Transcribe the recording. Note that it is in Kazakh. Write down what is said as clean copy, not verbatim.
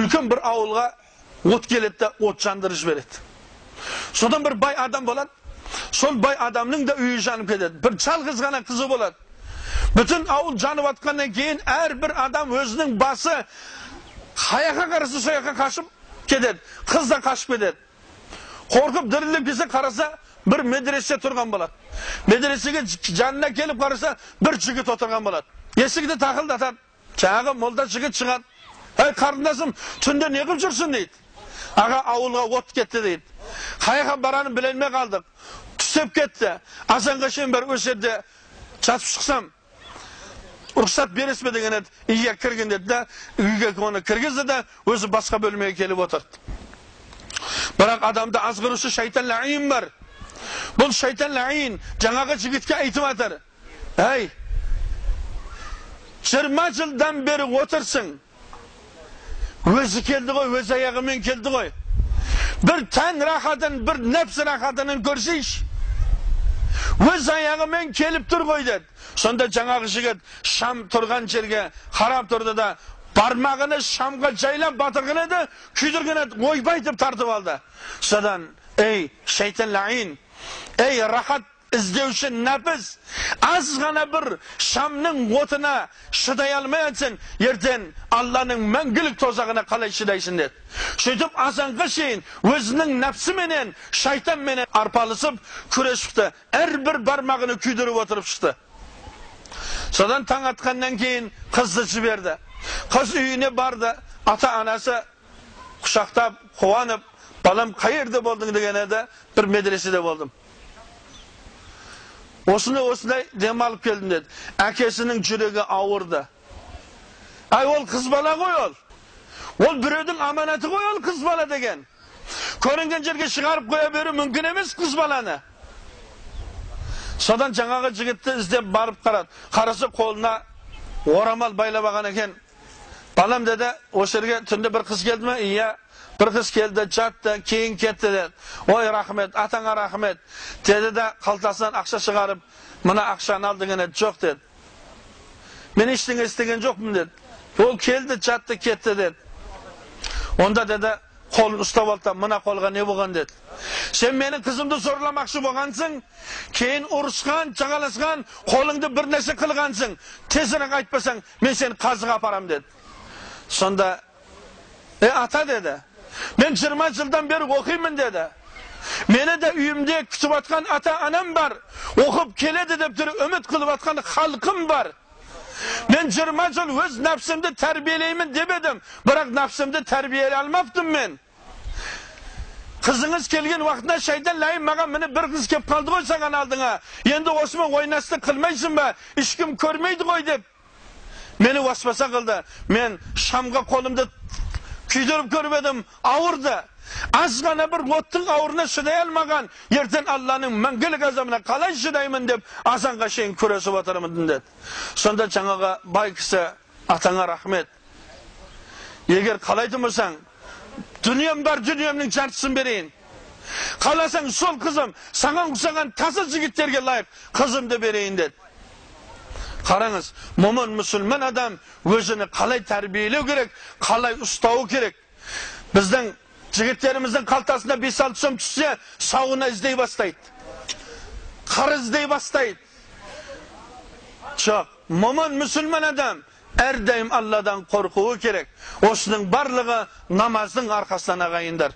Ülkün bir avulga ot keledi de ot jandırış beredi. Sodan bir bay adam bolat. Sol bay adamның da үйі жанып кетеді. Bir жалғыз ғана қызы болады. Bütün avul janып atқаннан кейін bir adam өзінің басы қаяққа қараса сояққа қашып кетеді. Қыз да қашып кетеді. Қорқып діріліп келсе қараса bir медресе тұрған болады. Медресеге жанына келіп қараса bir жігіт отырған болады. Есікті тақылдатады. Жаңағы молда жігіт шығады. Ей қарындасым, түнде не қылып жүрсің дейді. Аға ауылға от кетті дейді. Қаяққа баранын білмей қалдық. Түсіп кетті. Азанға шейін бір өсерде жатып шықсам, рұқсат бересіз бе деген еді. Үйге кірген деді да, үйге оны кіргізді де, өзі басқа бөлмеге келіп отырды. Бірақ адамда азғырушы шайтан лаин бар. Бұл шайтан лаин жаңағы жігітке айтып атыр. Ей, 20 жылдан бері отырсың. Өзі келді ғой, өз аяғымен келді ғой. Bir tən rahatın, bir nefs rahatının görseyiş. Өз аяғымен келіп тұр ғой деді. Сонда жаңағы жігіт шам тұрған жерге қарап тұрды да, бармағыны шамға жайлап батырған еді, күйдірген еді, ойбай деп тартып алды. Содан, ей шайтан лаин, ей рахат іздеуші нәпіс, аз ғана бір шамның отына шыдай алмай атсың, ертең Алланың мәңгілік тозағына қалай шыдайсың деді. Сөйтіп азанға шейін өзінің нәпсіменен, шайтанменен арпалысып күрес шықты. Әрбір бармағыны күйдіріп отырып шықты. Содан таң атқаннан кейін қызды жіберді. Қыз үйіне барды, ата-анасы құшақтап, қуанып, балам қайерде болдың деген еді, бір медреседе болдым. Осындай демалып келдім деді. Әкесінің жүрегі ауырды. Ай, ол қыз бала ғой ол. Ол біреудің аманаты ғой ол қыз бала деген. Көрінген жерге шығарып қоя беру мүмкін емес қыз баланы. Содан жаңағы жігітті іздеп барып қарады. Қарасы қолына орамал байлап алған екен. Балам деді, осы жерге түнде бір қыз келді ме? Иә. Bir kız geldi, çattı, keyin ketti dedi. Oy rahmet, atana rahmet. Dedi de kaltasından akşa çıkarıp, bana akşanı aldın dedi. Çok dedi. Ben işten istegen yok mu dedi. O geldi, çattı, ketti dedi. Onda dedi, kolun ustap aldı, bana kolga ne boğan dedi. Sen benim kızımda sorulamakçı boğansın, keyin uruşkan, çağalaskan, kolunda bir nesi kılgansın. Tezine kayıtmasan, ben seni kazığa aparam dedi. Sonda, ata dedi. Ben 20 yıldan beri okuyayım dedi. Mene de üyümde kütüp atkan ata-anam var. Okup keledi deyip ümit kılıp atkan halkım var. Ben 20 yıl öz nefsimde terbiyeleyim demedim. Bırak nefsimde terbiyeli almaptım ben. Kızınız kelgen vaktinde şeyden layım bana beni bir kız kep kaldı koy sana aldığına. Yendi Osman oynasını kılmaysın be. İşkim körmeydi koy deyip. Beni vasfasa kıldı. Ben Şam'a kolumda küydürüp görmedim, ağırdı. Az gana bir ottun ağırına şıday almagan, yerten Allah'ın мәңгілік azamına kalay şıdayımın deyip, azanға şeyin köresi batırımın dedi. Sonda жаңaға bay kişi, atana rahmet. Eğer kalaydımırsan, dünyam var, dünyamның жартысын берейін. Kalasan sol kızım, sana kusagan tası jigitlerge layık, kızım da bereyін dedi. Қараңыз, момын мұсылман адам өзіні қалай тәрбиелеу керек, қалай ұстау керек. Біздің жігіттеріміздің қалтасына 5-6 сом түссе, сауына іздей бастайды. Қар іздей бастайды. Жоқ, момын мұсылман адам әрдайым Алладан қорқуы керек. Осының барлығы намаздың арқасынан ағайындар.